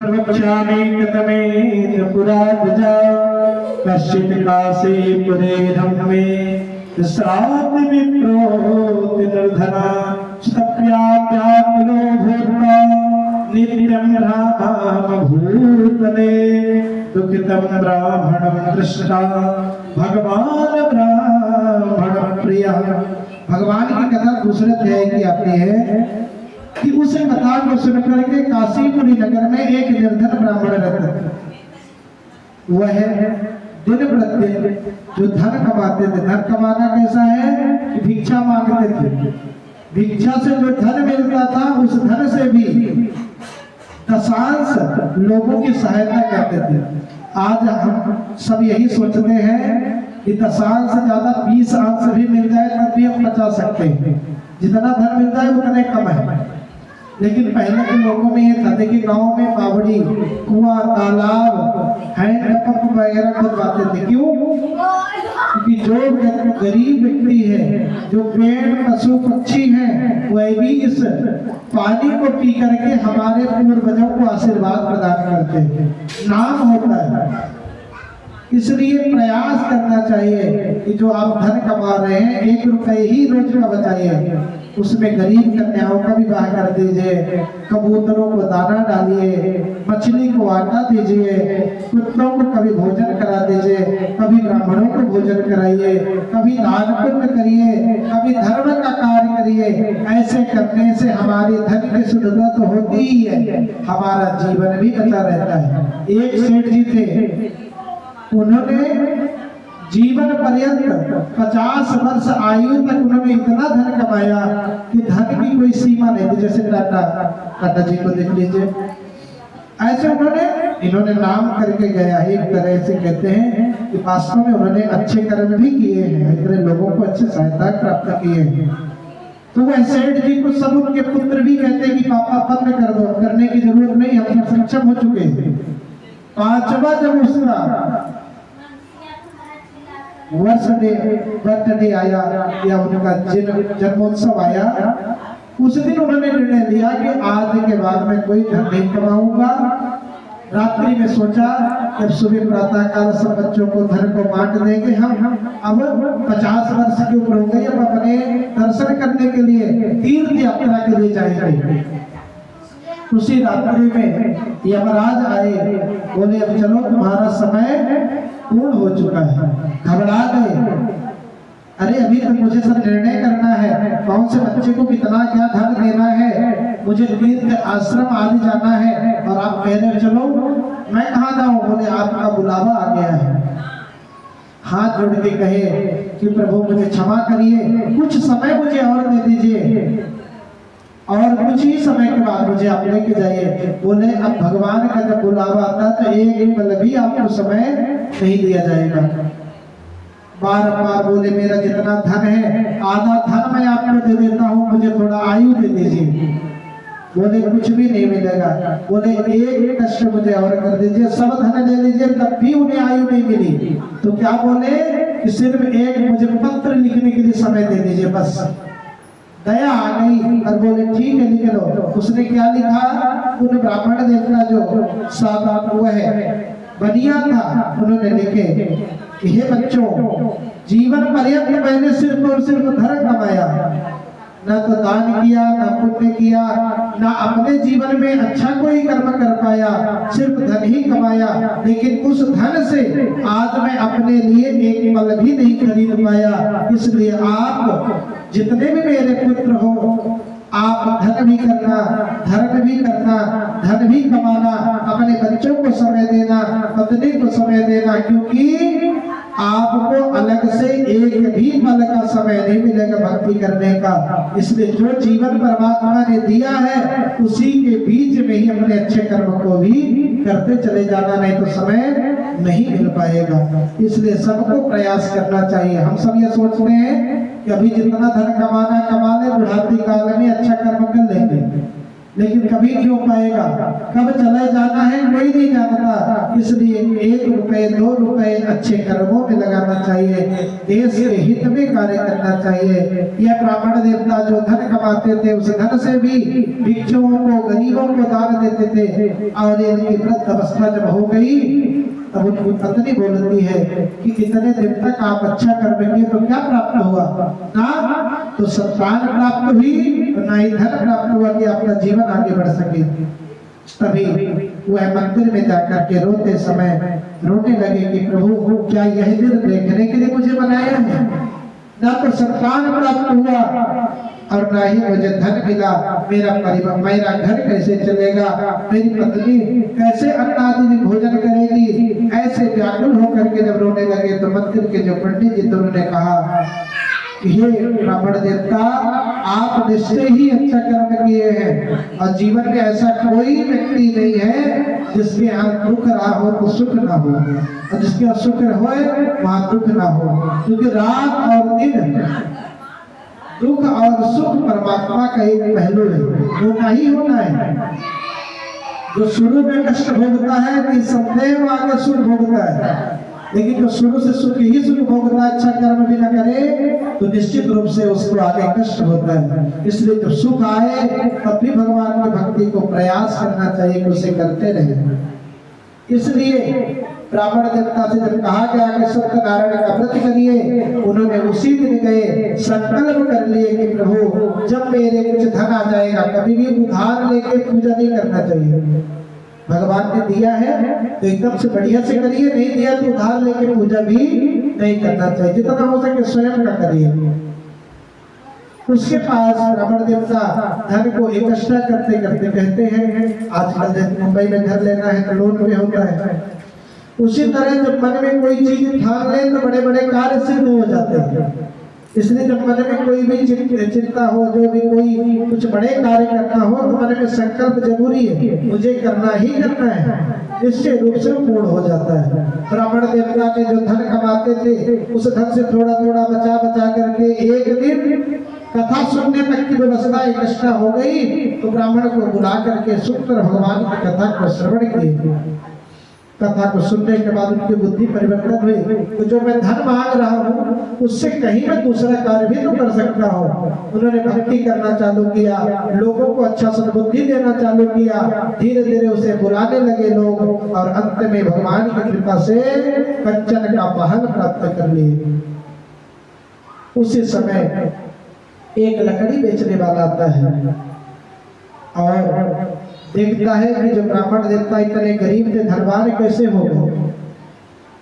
प्रवक्ष्यामि कथमेन पुरातजा कश्चित् काशीपुरे धम्मे श्राद्ध विप्रोति निर्धना स्तप्याप्याकुलो भूत्वा नित्यं रामभूतले दुःखितं ब्राह्मणं दृष्ट्वा भगवान ब्राह्मण प्रियः। भगवान की कथा दूसरे अध्याय की आती है कि उस कथा को सुनकर के काशीपुरी नगर में एक निर्धन ब्राह्मण रहता था। वह दिन प्रतिदिन जो धन कमाते थे, धन कमाना कैसा है कि भिक्षा मांगते थे, भिक्षा से जो धन मिलता था उस धन से भी दशांश लोगों की सहायता करते थे। आज हम सब यही सोचते हैं कि दशांश से ज्यादा 20 अंश भी मिल जाए तब भी हम बचा सकते हैं, जितना धन मिल जाए उतने कम है। लेकिन पहले के लोगों में ये था, देखिए गाँव में बावड़ी, कुआं, तालाब, हैंडपंप वगैरह खुदवाते थे। क्यों? क्योंकि जो गरीब व्यक्ति है, जो पेड़ पशु पक्षी हैं, वह भी इस पानी को पी करके हमारे पूर्वजों को आशीर्वाद प्रदान करते हैं, नाम होता है। इसलिए प्रयास करना चाहिए कि जो आप धन कमा रहे हैं 1 रुपए ही रोज का बचाइए, उसमें गरीब कन्याओं का विवाह कर दीजिए, कबूतरों को दाना डालिए, मछली को आटा दीजिए, कुत्तों को कभी भोजन करा दीजिए, कभी ब्राह्मणों को भोजन कराइए, कभी दान पुण्य करिए, कभी धर्म का कार्य करिए। ऐसे करने से हमारी धन की शुद्धता तो होती ही है, हमारा जीवन भी बचा रहता है। एक सेठ जी थे, उन्होंने जीवन पर्यंत 50 वर्ष आयु तक उन्होंने इतना धन कमाया कि धन की कोई सीमा नहीं थी। जैसे टाटा जी को देख लीजिए, ऐसे इन्होंने नाम करके गया। एक तरह से कहते हैं कि वास्तव में उन्होंने अच्छे कर्म भी किए हैं, इतने लोगों को अच्छी सहायता प्राप्त किए हैं। तो वह सेठ जी को सब उनके पुत्र भी कहते हैं कि पापा बंद कर दो, करने की जरूरत नहीं, हम सब सक्षम हो चुके हैं। 5वां जब उसका बर्थडे आया या उनका जन्मोत्सव आया, उस दिन उन्होंने निर्णय लिया कि आज के बाद मैं कोई धन नहीं कमाऊंगा। रात्रि में सोचा जब सुबह प्रातः काल सब बच्चों को धन को बांट देंगे, हम अब 50 वर्ष के ऊपर हो गए, अब अपने दर्शन करने के लिए तीर्थ यात्रा के लिए जाएंगे। उसी रात्रि में यमराज आए, बोले अब चलो तुम्हारा समय पूर्ण हो चुका है। घबरा गए, अरे अभी तो मुझे सब निर्णय करना है, कौन से बच्चे को कितना क्या धन देना है, मुझे तीर्थ आश्रम आदि जाना है, और आप कह रहे चलो, मैं कहाँ जाऊं? बोले आपका बुलावा आ गया है। हाथ जोड़ के कहे कि प्रभु मुझे क्षमा करिए, कुछ समय मुझे और दे दीजिए, और कुछ ही समय के बाद मुझे आप लेके जाइए। बोले अब भगवान का जब बुलावा आता है तो एक पल भी आपको समय नहीं दिया जाएगा। बार बार बोले मेरा जितना धन है आधा धन मैं आपको दे देता हूँ, मुझे थोड़ा आयु दे दीजिए। बोले कुछ भी नहीं मिलेगा। बोले एक कष्ट मुझे और कर दीजिए, सब धन ले लीजिए, तब भी उन्हें आयु नहीं मिली। तो क्या बोले कि सिर्फ एक मुझे पत्र लिखने के लिए समय दे दीजिए, बस। दया आ गई और बोले ठीक है लिख लो। उसने क्या लिखा? उन ब्राह्मण देवता जो सात हुआ है बनिया था, उन्होंने लिखे हे बच्चों, जीवन पर्यंत मैंने सिर्फ और सिर्फ धन कमाया, न तो दान किया, न पुण्य किया, न अपने जीवन में अच्छा कोई कर्म कर पाया, सिर्फ धन ही कमाया। लेकिन उस धन से आज मैं अपने लिए एक पल भी नहीं खरीद पाया। इसलिए आप जितने भी मेरे पुत्र हो, आप धन भी करना, धर्म भी करना, धन भी कमाना, अपने बच्चों को समय देना, पत्नी को समय देना, क्योंकि आपको अलग से एक भी पल का समय नहीं मिलेगा भक्ति करने का। इसलिए जो जीवन परमात्मा ने दिया है उसी के बीच में ही अपने अच्छे कर्म को भी करते चले जाना, नहीं तो समय नहीं मिल पाएगा। इसलिए सबको प्रयास करना चाहिए। हम सब ये सोचते हैं कि अभी जितना धन कमाना कमा ले, बुढ़ापे काल में अच्छा कर्म कर लेंगे, लेकिन कभी नहीं हो पाएगा। कब चले जाना है है कोई नहीं जानता, इसलिए 1 रुपए 2 रुपए अच्छे कर्मों में लगाना चाहिए, देश के हित में कार्य करना चाहिए। यह ब्राह्मण देवता जो धन कमाते थे उस धन से भी भिक्षुओं को गरीबों को दान देते थे। और इनकी वृद्ध अवस्था जब हो गई तब उनकी पत्नी बोलती है कि कितने दिन तक आप अच्छा कर्म किए तो क्या प्राप्त हुआ? ना तो संतान प्राप्त हुई, ना ही धन प्राप्त हुआ कि आपका जीवन आगे बढ़ सके। तभी वह मंदिर में जाकर के रोते समय रोने लगे कि प्रभु क्या यह दिन देखने के लिए मुझे बनाया है? ना तो संतान प्राप्त हुआ और ना ही मुझे धन मिला, मेरा परिवार, मेरा घर कैसे चलेगा, मेरी पत्नी कैसे अन्नादि भोजन करेगी? ऐसे व्याकुल होकर के जब रोने लगे तो मंदिर के जो पंडित जी उन्होंने कहा, हे ब्राह्मण देवता, आप निश्चय ही अच्छा कर्म किए हैं और जीवन में ऐसा कोई व्यक्ति नहीं है जिसके यहाँ दुख रहा हो तो सुख ना हो, और जिसके यहाँ सुख होए वहाँ दुख ना हो, क्योंकि रात और दिन, दुख और सुख परमात्मा का एक पहलू है, होना ही होना है। जो शुरू में कष्ट भोगता है निसंदेह आगे सुख भोगता है, लेकिन जो शुरू से सुख ही सुख भोगता है, अच्छा कर्म भी न करे तो निश्चित रूप से उसको आगे कष्ट होता है। इसलिए जब सुख आए तब भी भगवान की भक्ति को प्रयास करना चाहिए कि उसे करते रहे। इसलिए ब्राह्मण देवता से जब कहा गया कि सत्यनारायण का व्रत करिए, उन्होंने उसी दिन गए संकल्प कर लिए कि प्रभु जब मेरे कुछ धन आ जाएगा, कभी भी उधार लेके पूजा नहीं करना चाहिए। भगवान ने दिया है तो एकदम से बढ़िया से करिए, नहीं दिया तो उधार लेके पूजा भी नहीं करना चाहिए, जितना हो सके स्वयं का करिए। उसके पास ब्राह्मण देवता धन को इकट्ठा करते करते कहते हैं, आजकल मुंबई में घर लेना है तो लोन में होता है, उसी तरह जब मन में कोई चीज ठान ले तो बड़े बड़े कार्य सिद्ध हो जाते हैं। इसलिए जब मन में कोई भी चिंता हो, जो भी कोई कुछ बड़े कार्य करना हो तो मन में संकल्प जरूरी है, मुझे करना ही करना है, निश्चय रूप से पूर्ण हो जाता है। ब्राह्मण देवता ने जो धन कमाते थे उस धन से थोड़ा थोड़ा बचा बचा करके एक दिन कथा सुनने तक की व्यवस्था इकट्ठा हो गई तो ब्राह्मण को बुला करके सुंदर भगवान की कथा को श्रवण किए। कथा को सुनने के बाद उनकी बुद्धि परिवर्तन हुई, तो जो मैं धन मांग रहा हूँ उससे कहीं मैं दूसरा कार्य भी तो कर सकता हूँ। उन्होंने भक्ति करना चालू किया, लोगों को अच्छा सद्बुद्धि देना चालू किया, धीरे धीरे उसे बुलाने लगे लोग, और अंत में भगवान की कृपा से कंचन का महल प्राप्त कर लिए। उसी समय एक लकड़ी बेचने वाला आता है और देखता है कि जो ब्राह्मण देवता इतने गरीब थे, धनवान कैसे हो गए।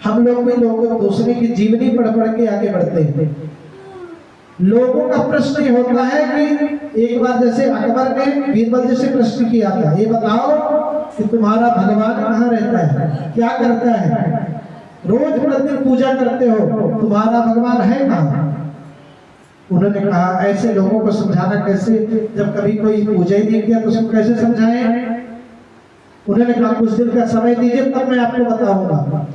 हम लोग भी लोग दूसरे की जीवनी पढ़ पढ़ के आगे बढ़ते हैं। लोगों का प्रश्न ये होता है कि एक बार जैसे अकबर ने बीरबल जी से प्रश्न किया था, ये बताओ कि तुम्हारा भगवान कहाँ रहता है, क्या करता है, रोज प्रतिदिन पूजा करते हो, तुम्हारा भगवान है कहाँ? उन्होंने कहा ऐसे लोगों को समझाना कैसे, जब कभी कोई पूजा ही नहीं किया तो उसको कैसे समझाएं। उन्होंने कहा कुछ दिन का समय दीजिए तब मैं आपको बताऊंगा।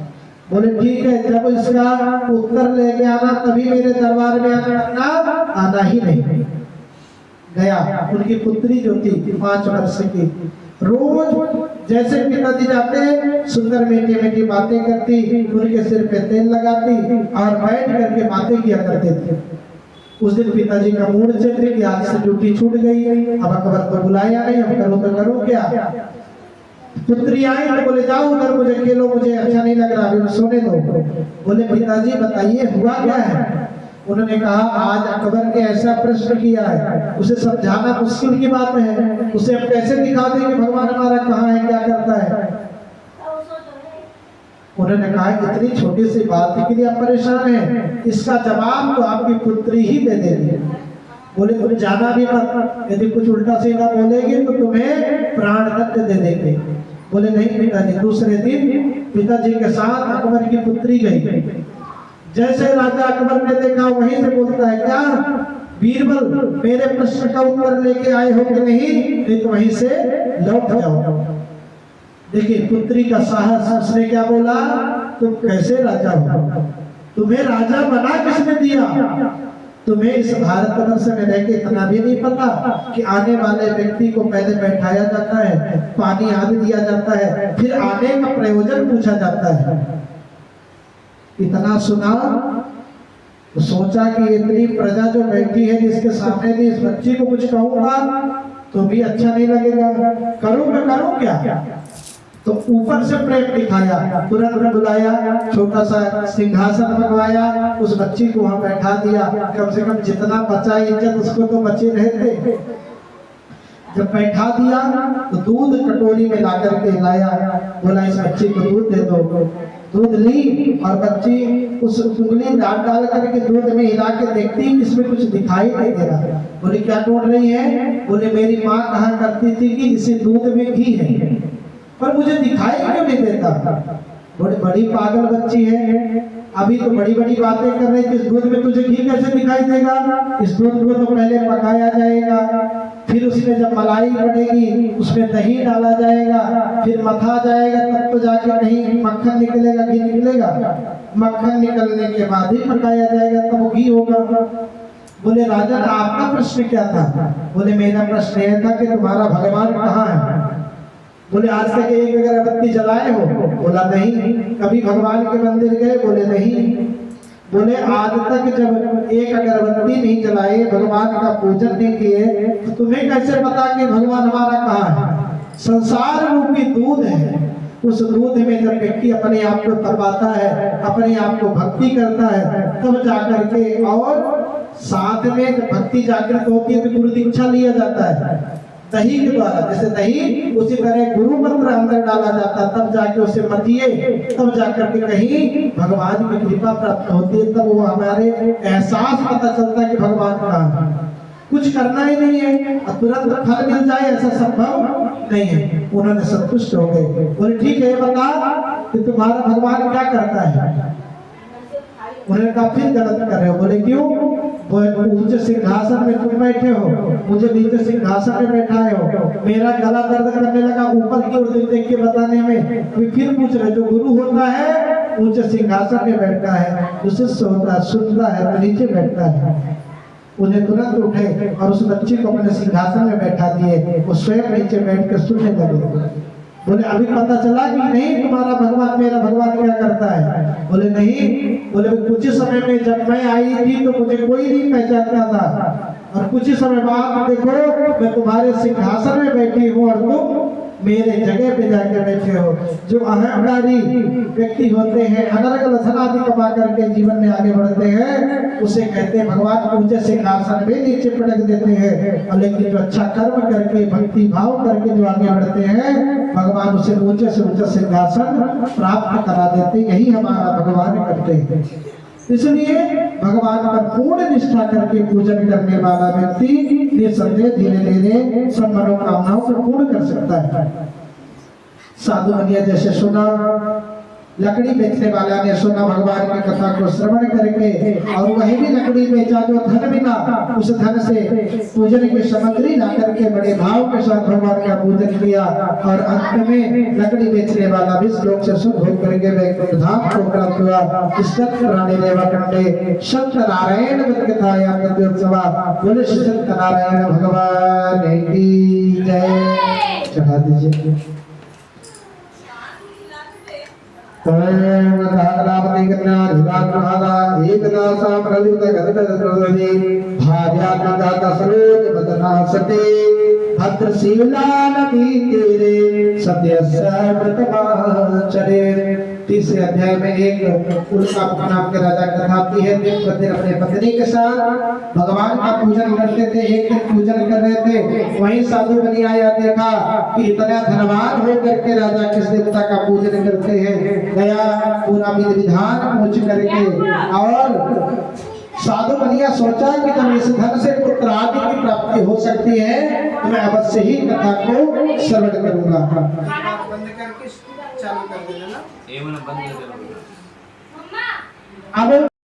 बोले ठीक है, जब इसका उत्तर लेके आना तभी मेरे दरबार में आना ही नहीं। गया, उनकी पुत्री जो थी 5 वर्ष की, रोज जैसे पिताजी जाते सुंदर मीठी मीठी बातें करती, उनके सिर पे तेल लगाती और बैठ करके बातें किया करते थे। उस दिन पिताजी का मूड चेंज कि आज से ड्यूटी छूट गई, अब अकबर को बुलाया नहीं, अब करो तो करो क्या। पुत्री आई तो बोले जाओ उधर, मुझे खेलो, मुझे अच्छा नहीं लग रहा, अभी सोने दो। बोले पिताजी बताइए हुआ क्या है। उन्होंने कहा आज अकबर ने ऐसा प्रश्न किया है, उसे समझाना मुश्किल की बात है, उसे अब कैसे दिखा दें कि भगवान हमारा कहाँ है, क्या करता है। उन्होंने कहा इतनी छोटी सी बात के लिए आप परेशान हैं, इसका जवाब तो आपकी पुत्री ही दे देगी। बोले तुम जाना भी मत, यदि कुछ उल्टा सीधा बोलेगी तो तुम्हें प्राण दंड दे देंगे। बोले नहीं पिताजी। दूसरे दिन पिताजी के साथ अकबर की पुत्री गई। जैसे राजा अकबर ने देखा वहीं से बोलता है क्या बीरबल मेरे प्रश्न का उत्तर लेके आए हो कि नहीं, तो वहीं से लौट जाओ। देखिए पुत्री का साहस, उसने क्या बोला, तुम कैसे राजा हो, तुम्हें राजा बना किसने दिया, तुम्हें इस भारतवर्ष में रह के इतना भी नहीं पता कि आने वाले व्यक्ति को पहले बैठाया जाता है, पानी आदि दिया जाता है, फिर आने का प्रयोजन पूछा जाता है। इतना सुना तो सोचा कि इतनी प्रजा जो बैठी है जिसके सामने भी इस बच्ची को कुछ कहूंगा तो भी अच्छा नहीं लगेगा, करूं मैं करूं क्या? तो ऊपर से प्रेम दिखाया, तुरंत बुलाया, छोटा सा सिंहासन बनवाया, उस बच्ची को वहां बैठा दिया। कम से कम जितना बचा इज्जत उसको तो बचे रहे थे। जब बैठा दिया तो दूध कटोरी में ला करके लाया, बोला इस बच्ची को दूध दे दो। दूध ली और बच्ची उस उंगली डाल करके दूध में हिला के देखती, इसमें कुछ दिखाई नहीं दे रहा। बोले क्या ढूंढ रही है? बोले मेरी माँ कहा करती थी कि इसे दूध में घी है, पर मुझे दिखाई क्यों नहीं देता? बड़ी पागल बच्ची है, अभी तो बड़ी बड़ी बातें कर रही थी, इस दूध में तुझे घी कैसे दिखाई देगा? इस दूध को तो पहले पकाया जाएगा, फिर उसमें जब मलाई पड़ेगी उसमें दही डाला जाएगा, फिर मथा जाएगा, तब तो जाके कहीं मक्खन निकलेगा, घी निकलेगा। मक्खन निकलने के बाद ही पकाया जाएगा, तब वो घी होगा। बोले राजन आपका प्रश्न क्या था? बोले मेरा प्रश्न यह था कि तुम्हारा भगवान कहाँ है? बोले आज तक एक अगरबत्ती जलाए हो? बोला नहीं। कभी भगवान के मंदिर गए? बोले नहीं। बोले आज तक जब एक अगरबत्ती नहीं जलाए, भगवान का पूजन नहीं किए, तो तुम्हें कैसे पता कि भगवान हमारा कहाँ है? संसार रूपी दूध है, उस दूध में जब व्यक्ति अपने आप को तपाता है, अपने आप को भक्ति करता है, तब जाकर के, और साथ में जब भक्ति जागृत होती है तो गुरु दीक्षा लिया जाता है दही के द्वारा। जैसे दही, उसी तरह गुरु मंत्र अंदर डाला जाता, तब जाके उसे मतिए, तब जाकर के कहीं भगवान की कृपा प्राप्त होती है, तब वो हमारे एहसास पता चलता है कि भगवान कहाँ है। कुछ करना ही नहीं है और तुरंत फल मिल जाए, ऐसा संभव नहीं है। उन्होंने संतुष्ट हो गए। बोले ठीक है, बता कि तुम्हारा भगवान क्या करता है? उन्होंने कहा फिर गलत कर रहे हो। बोले क्यों? ऊंचे सिंहासन में तुम बैठे हो, मुझे नीचे सिंहासन में बैठाए हो, मेरा गला दर्द करने लगा ऊपर की ओर देख के बताने में, फिर पूछ रहे। जो गुरु होता है ऊंचे सिंहासन में बैठता है, जो शिष्य होता है सुनता है तो नीचे बैठता है। उन्हें तुरंत उठे और उस बच्ची को अपने सिंहासन में बैठा दिए, वो स्वयं नीचे बैठ कर सुनने लगे। बोले अभी पता चला कि नहीं तुम्हारा भगवान, मेरा भगवान क्या करता है? बोले नहीं। बोले कुछ ही समय में जब मैं आई थी तो मुझे कोई नहीं पहचानता था, और कुछ ही समय बाद देखो मैं तुम्हारे सिंहासन में बैठी हूँ और तुम मेरे जगह पे जाके बैठे हो। जो अहंकारी व्यक्ति होते हैं, अनर्गल धन आदि कमा करके जीवन में आगे बढ़ते हैं, उसे कहते हैं भगवान ऊंचे सिंहासन में नीचे पटक देते हैं। और लेकिन जो अच्छा कर्म करके, भक्ति भाव करके जो आगे बढ़ते हैं, भगवान उसे ऊंचे से ऊंचा सिंहासन प्राप्त करा देते। यही हमारा भगवान करते हैं। इसलिए भगवान पर पूर्ण निष्ठा करके पूजन करने वाला व्यक्ति निसंदेह धीरे धीरे सब मनोकामनाओं को पूर्ण कर सकता है। साधु मुनिया जैसे सुना, लकड़ी बेचने वाला ने सुना भगवान की कथा को श्रवण करके, और वही भी लकड़ी बेचा जो धन मिला, उस धन से पूजन की सामग्री ला करके बड़े भाव के साथ भगवान का पूजन किया, और अंत में लकड़ी बेचने वाला भी श्लोक से शुद्ध होकर के वैकुंठ धाम को प्राप्त हुआ। प्राणी रेवा कंडे संत नारायण कथाया कथोत्सवा। बोले संत नारायण भगवान की जय। चढ़ा दीजिए। भद्रशीला नदी तेरे सत्य चरे। तीसरे अध्याय में एक उल्का नाम के राजा कथा आती है। दिन अपने पत्नी के साथ भगवान का पूजन करते थे। एक दिन पूजन कर रहे थे, वहीं साधु बनी आया, देखा कि इतना धनवान होकर के राजा किस देवता का पूजन करते हैं। गया पूरा विधि विधान पूछ करके, और साधु बनिया सोचा कि जब इस धन से पुत्र आदि की प्राप्ति हो सकती है तो मैं अवश्य ही कथा को श्रवण करूंगा। बंद करके चालू कर देना ना। अब